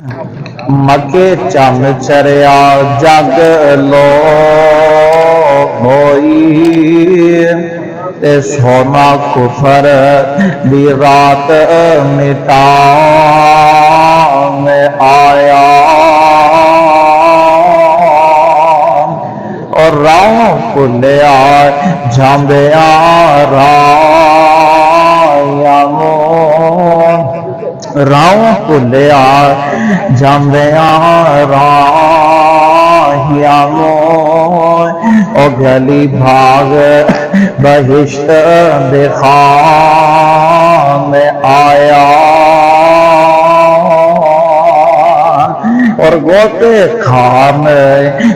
मके चम चरिया जग लो होई ते सोना कुफर दी रात मिटा में आया और राह भुलिया झांबिया राह भुलिया झांबिया ओ गली भाग बहिश्त दिखा में आया और गोते खान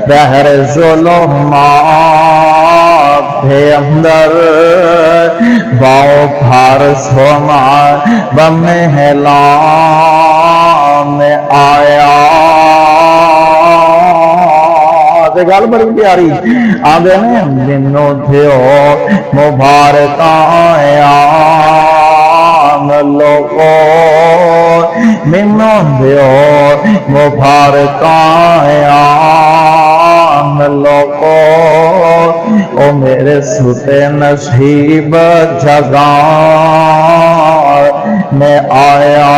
बहर जुल्मात के अंदर बाओ फार सोना बमहला में आया। गल बड़ी प्यारी आंदे ने मिनो थियो मुबारक लोगो मिनो थियो मुबारक लोगो ओ मेरे सुते नसीब जगा में आया